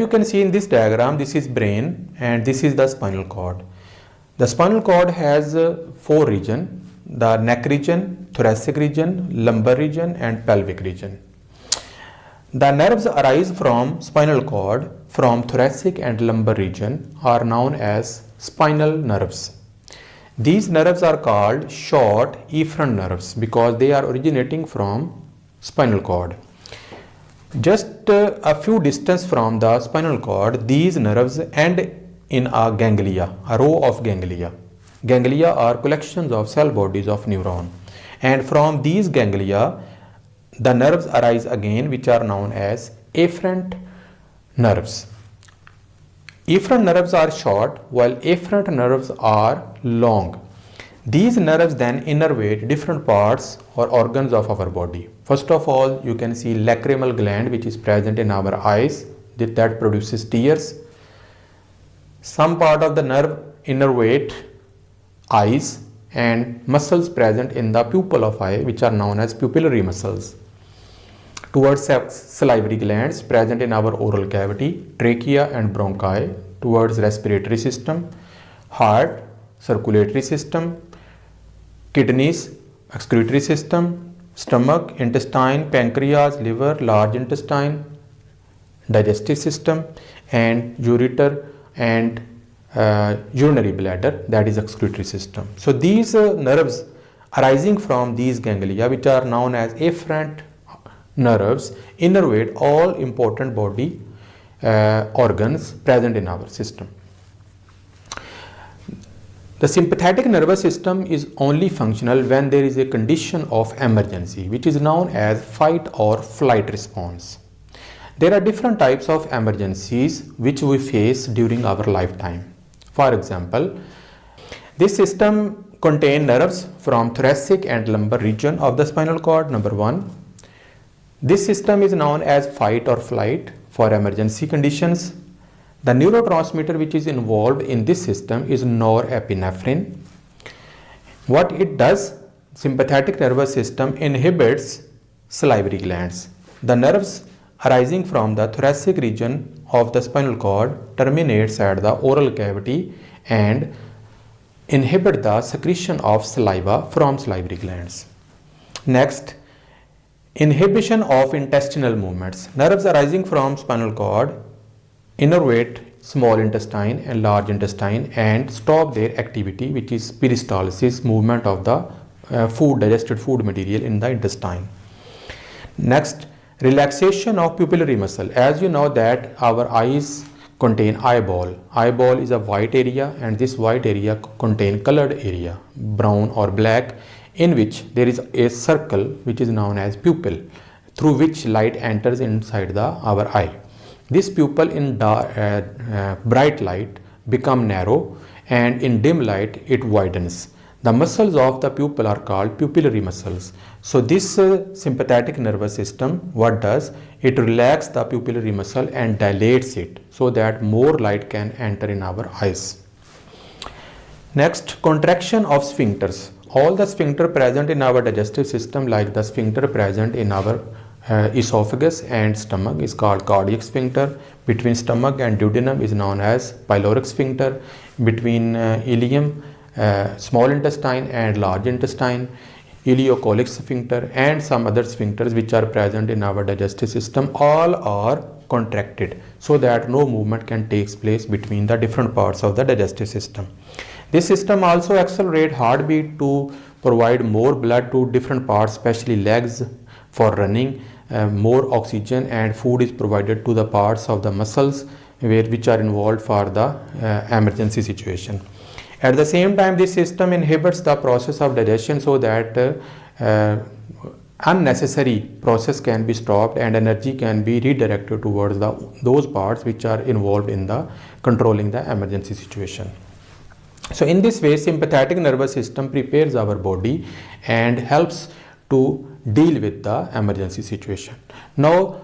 you can see in this diagram, this is brain and this is the spinal cord. The spinal cord has four regions: the neck region, thoracic region, lumbar region and pelvic region. The nerves arise from spinal cord from thoracic and lumbar region are known as spinal nerves. These nerves are called short efferent nerves because they are originating from spinal cord. Just a few distance from the spinal cord, these nerves end in a ganglia, a row of ganglia. Ganglia are collections of cell bodies of neuron, and from these ganglia the nerves arise again, which are known as afferent nerves. Efferent nerves are short while afferent nerves are long. These nerves then innervate different parts or organs of our body. First of all, you can see lacrimal gland, which is present in our eyes, that produces tears. Some part of the nerve innervate eyes, and muscles present in the pupil of eye, which are known as pupillary muscles. Towards salivary glands present in our oral cavity, trachea and bronchi. Towards respiratory system, heart, circulatory system, kidneys, excretory system, stomach, intestine, pancreas, liver, large intestine, digestive system, and ureter and urinary bladder, that is excretory system. So these nerves arising from these ganglia, which are known as afferent nerves, innervate all important body organs present in our system. The sympathetic nervous system is only functional when there is a condition of emergency, which is known as fight or flight response. There are different types of emergencies which we face during our lifetime. For example, this system contains nerves from thoracic and lumbar region of the spinal cord, number one. This system is known as fight or flight for emergency conditions. The neurotransmitter which is involved in this system is norepinephrine. What it does, sympathetic nervous system inhibits salivary glands. The nerves arising from the thoracic region of the spinal cord terminates at the oral cavity and inhibit the secretion of saliva from salivary glands. Next, inhibition of intestinal movements. Nerves arising from spinal cord innervate small intestine and large intestine and stop their activity, which is peristalsis, movement of the digested food material in the intestine. Next, relaxation of pupillary muscle. As you know that our eyes contain eyeball. Eyeball is a white area, and this white area contain colored area, brown or black, in which there is a circle which is known as pupil, through which light enters inside our eye. This pupil in bright light become narrow, and in dim light it widens. The muscles of the pupil are called pupillary muscles. So this sympathetic nervous system, what does? It relaxes the pupillary muscle and dilates it so that more light can enter in our eyes. Next, contraction of sphincters. All the sphincter present in our digestive system, like the sphincter present in our esophagus and stomach, is called cardiac sphincter. Between stomach and duodenum is known as pyloric sphincter. Between ileum, small intestine and large intestine, ileocolic sphincter, and some other sphincters which are present in our digestive system, all are contracted so that no movement can take place between the different parts of the digestive system. This system also accelerates heartbeat to provide more blood to different parts, especially legs for running. More oxygen and food is provided to the parts of the muscles which are involved for the emergency situation. At the same time, this system inhibits the process of digestion so that unnecessary process can be stopped and energy can be redirected towards those parts which are involved in the controlling the emergency situation. So in this way, sympathetic nervous system prepares our body and helps to deal with the emergency situation. Now